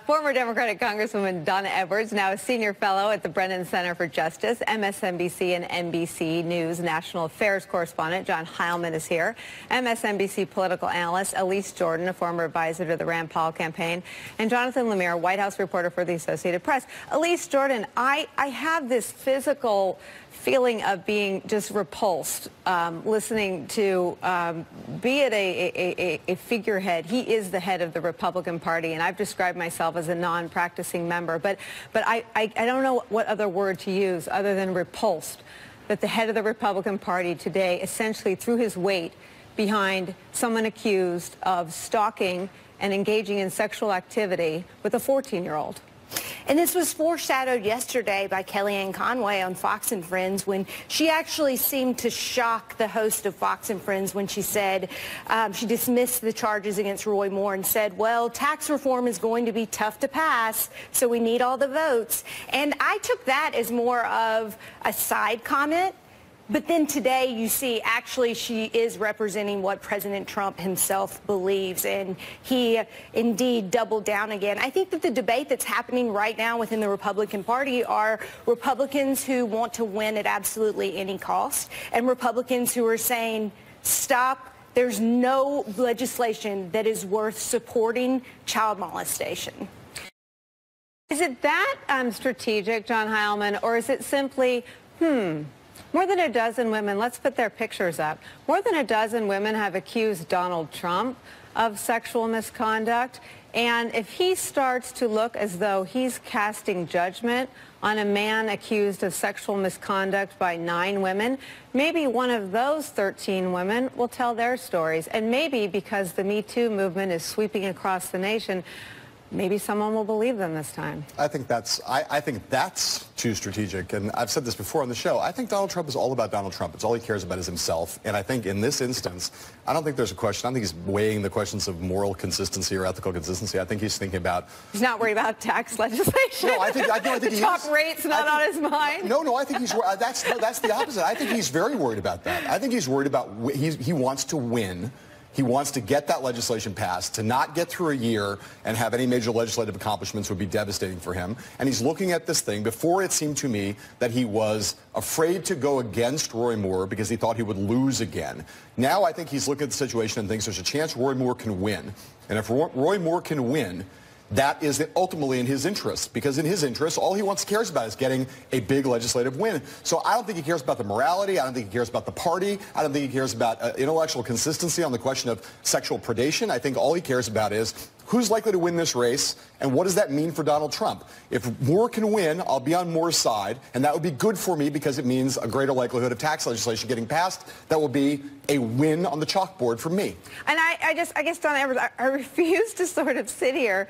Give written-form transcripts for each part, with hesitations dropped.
Former Democratic Congresswoman Donna Edwards, now a senior fellow at the Brennan Center for Justice. MSNBC and NBC News national affairs correspondent John Heilman is here. MSNBC political analyst Elise Jordan, a former advisor to the Rand Paul campaign. And Jonathan Lemire, White House reporter for the Associated Press. Elise Jordan, I have this physical feeling of being just repulsed listening to, be it a figurehead. He is the head of the Republican Party, and I've described myself as a non-practicing member, but I don't know what other word to use other than repulsed, that the head of the Republican Party today essentially threw his weight behind someone accused of stalking and engaging in sexual activity with a 14-year-old. And this was foreshadowed yesterday by Kellyanne Conway on Fox and Friends when she actually seemed to shock the host of Fox and Friends when she said she dismissed the charges against Roy Moore and said, well, tax reform is going to be tough to pass, so we need all the votes. And I took that as more of a side comment. But then today you see actually she is representing what President Trump himself believes, and he indeed doubled down again. I think that the debate that's happening right now within the Republican Party are Republicans who want to win at absolutely any cost and Republicans who are saying, stop, there's no legislation that is worth supporting child molestation. Is it that strategic, John Heilman, or is it simply, more than a dozen women, let's put their pictures up, more than a dozen women have accused Donald Trump of sexual misconduct. And if he starts to look as though he's casting judgment on a man accused of sexual misconduct by 9 women, maybe one of those 13 women will tell their stories. And maybe because the Me Too movement is sweeping across the nation, maybe someone will believe them this time. I think that's too strategic, and I've said this before on the show. I think Donald Trump is all about Donald Trump. It's all he cares about is himself, and I think in this instance, I don't think there's a question. I don't think he's weighing the questions of moral consistency or ethical consistency. I think he's thinking about... He's not worried about tax legislation. No, I think the top rate's not on his mind. No, I think he's... That's the opposite. I think he's very worried about that. I think he's worried about... He wants to win. He wants to get that legislation passed. To not get through a year and have any major legislative accomplishments would be devastating for him. And he's looking at this thing. Before, it seemed to me that he was afraid to go against Roy Moore because he thought he would lose again. Now I think he's looking at the situation and thinks there's a chance Roy Moore can win. And if Roy Moore can win, that is ultimately in his interest, because in his interest, all he cares about is getting a big legislative win. So I don't think he cares about the morality. I don't think he cares about the party. I don't think he cares about intellectual consistency on the question of sexual predation. I think all he cares about is who's likely to win this race and what does that mean for Donald Trump. If Moore can win, I'll be on Moore's side, and that would be good for me because it means a greater likelihood of tax legislation getting passed. That will be a win on the chalkboard for me. And I guess, Donna Edwards, I refuse to sort of sit here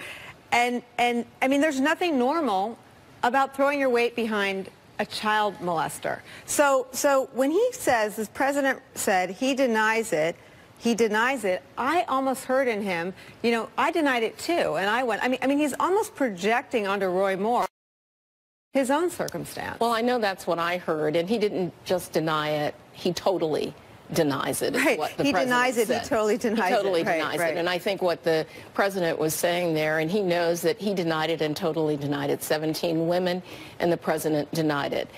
and I mean, there's nothing normal about throwing your weight behind a child molester. So when he says, as President said, he denies it, I almost heard in him, you know, I denied it too, and I went, I mean, he's almost projecting onto Roy Moore his own circumstance. Well, I know that's what I heard, and he didn't just deny it, he totally denies it. Right. What the he president denies it. said. He totally denies it. He totally it. denies it. And I think what the president was saying there, and he knows that he denied it and totally denied it. 17 women, and the president denied it.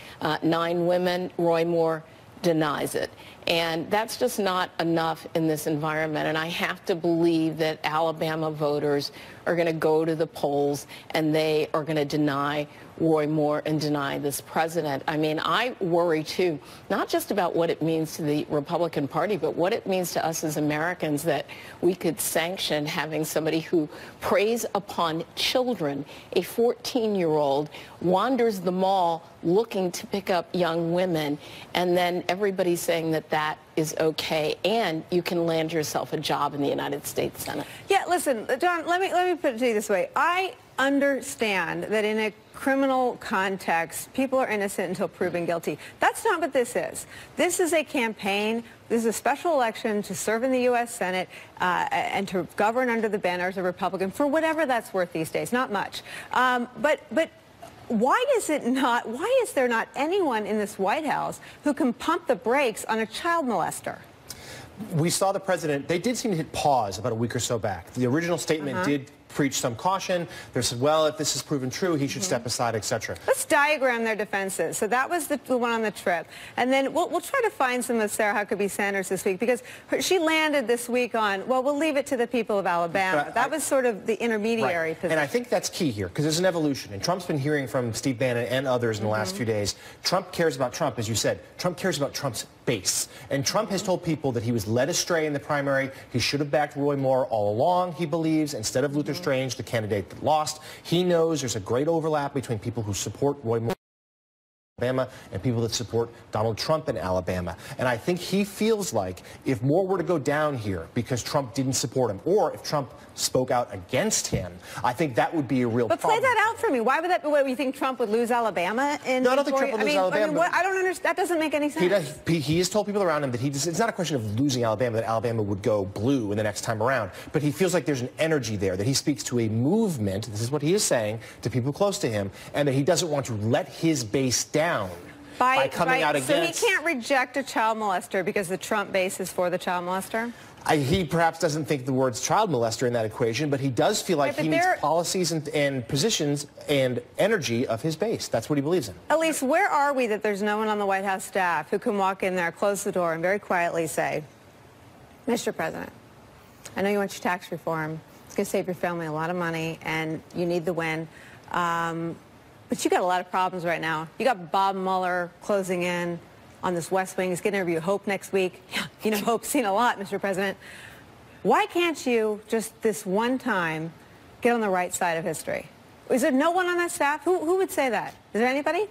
9 women, Roy Moore denies it. And that's just not enough in this environment. And I have to believe that Alabama voters are going to go to the polls and they are going to deny Roy Moore and deny this president. I mean, I worry, too, not just about what it means to the Republican Party, but what it means to us as Americans that we could sanction having somebody who preys upon children. A 14-year-old wanders the mall looking to pick up young women, and then everybody's saying that that is okay, and you can land yourself a job in the United States Senate. Yeah, listen, John, let me put it to you this way. I understand that in a criminal context, people are innocent until proven guilty. That's not what this is. This is a campaign. This is a special election to serve in the U.S. Senate and to govern under the banner as a Republican for whatever that's worth these days. Not much. But why is there not anyone in this White House who can pump the brakes on a child molester? We saw the president, they did seem to hit pause about a week or so back. The original statement did preached some caution. They said, well, if this is proven true, he should step aside, etc. Let's diagram their defenses. So that was the one on the trip. And then we'll try to find some of Sarah Huckabee Sanders this week, because she landed this week on, well, we'll leave it to the people of Alabama. That was sort of the intermediary position. And I think that's key here, because there's an evolution. And Trump's been hearing from Steve Bannon and others in the last few days. Trump cares about Trump, as you said. Trump cares about Trump's base. And Trump has told people that he was led astray in the primary. He should have backed Roy Moore all along, he believes, instead of Luther Strange, the candidate that lost. He knows there's a great overlap between people who support Roy Moore in Alabama and people that support Donald Trump in Alabama. And I think he feels like if Moore were to go down here because Trump didn't support him, or if Trump spoke out against him, I think that would be a real problem. But play that out for me. Why would that be? What, you think Trump would lose Alabama? No, I don't think Trump would lose Alabama. I don't understand. That doesn't make any sense. He has told people around him that it's not a question of losing Alabama, that Alabama would go blue in the next time around. But he feels like there's an energy there, that he speaks to a movement, this is what he is saying, to people close to him, and that he doesn't want to let his base down by coming out against. So he can't reject a child molester because the Trump base is for the child molester? He perhaps doesn't think the words child molester in that equation, but he does feel like he needs policies and positions and energy of his base. That's what he believes in. Elise, where are we that there's no one on the White House staff who can walk in there, close the door, and very quietly say, Mr. President, I know you want your tax reform. It's going to save your family a lot of money, and you need the win. But you got a lot of problems right now. You got Bob Mueller closing in on this West Wing. He's going to interview Hope next week. You know, Hope's seen a lot, Mr. President. Why can't you just this one time get on the right side of history? Is there no one on that staff? Who would say that? Is there anybody?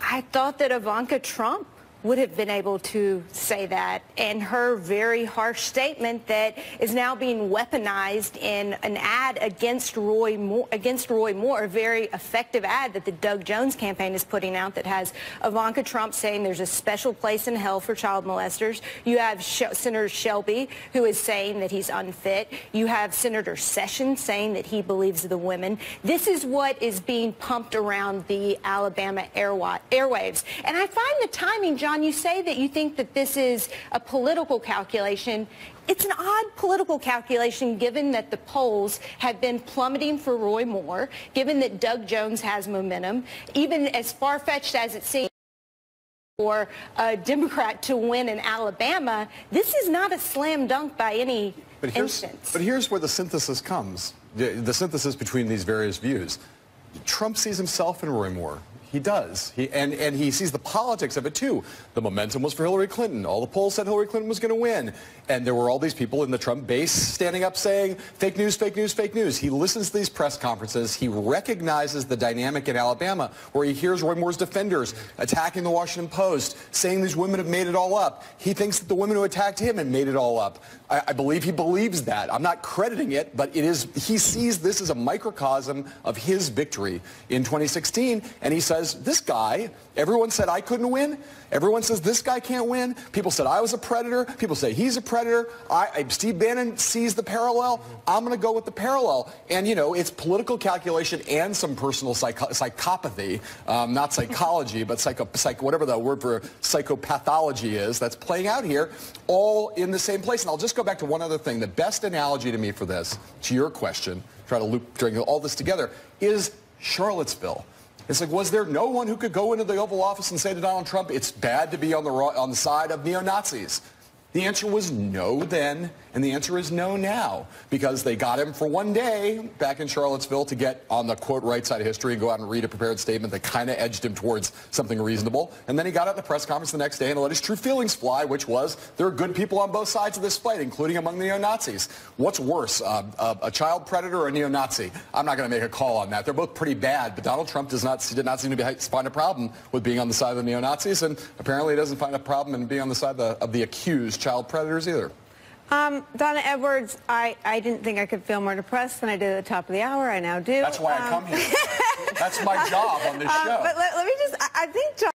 I thought that Ivanka Trump would have been able to say that, and her very harsh statement that is now being weaponized in an ad against Roy Moore, a very effective ad that the Doug Jones campaign is putting out that has Ivanka Trump saying there's a special place in hell for child molesters. You have Senator Shelby, who is saying that he's unfit. You have Senator Sessions saying that he believes the women. This is what is being pumped around the Alabama airwaves. And I find the timing, John, you say that you think that this is a political calculation. It's an odd political calculation given that the polls have been plummeting for Roy Moore, given that Doug Jones has momentum, even as far-fetched as it seems for a Democrat to win in Alabama. This is not a slam dunk by any instance. But here's where the synthesis comes, the synthesis between these various views. Trump sees himself in Roy Moore. He does. And he sees the politics of it, too. The momentum was for Hillary Clinton. All the polls said Hillary Clinton was going to win. And there were all these people in the Trump base standing up saying, fake news, fake news, fake news. He listens to these press conferences. He recognizes the dynamic in Alabama where he hears Roy Moore's defenders attacking the Washington Post, saying these women have made it all up. He thinks that the women who attacked him had made it all up. I believe he believes that. I'm not crediting it, but it is. He sees this as a microcosm of his victory in 2016, and he says, this guy, everyone said I couldn't win. Everyone says this guy can't win. People said I was a predator. People say he's a predator. Steve Bannon sees the parallel. I'm going to go with the parallel. And, you know, it's political calculation and some personal psychopathy, not psychology, but whatever the word for psychopathology is, that's playing out here, all in the same place. And I'll just go back to one other thing. The best analogy to me for this, to your question, try to loop during all this together, is Charlottesville. It's like, was there no one who could go into the Oval Office and say to Donald Trump, it's bad to be on the side of neo-Nazis? The answer was no then, and the answer is no now, because they got him for one day back in Charlottesville to get on the, quote, right side of history and go out and read a prepared statement that kind of edged him towards something reasonable. And then he got out in the press conference the next day and let his true feelings fly, which was there are good people on both sides of this fight, including among the neo-Nazis. What's worse, a child predator or a neo-Nazi? I'm not going to make a call on that. They're both pretty bad, but Donald Trump did not seem to find a problem with being on the side of the neo-Nazis, and apparently he doesn't find a problem in being on the side of the accused child predators either. Donna Edwards, I didn't think I could feel more depressed than I did at the top of the hour. I now do. That's why I come here. That's my job on this show. But let me just, I think John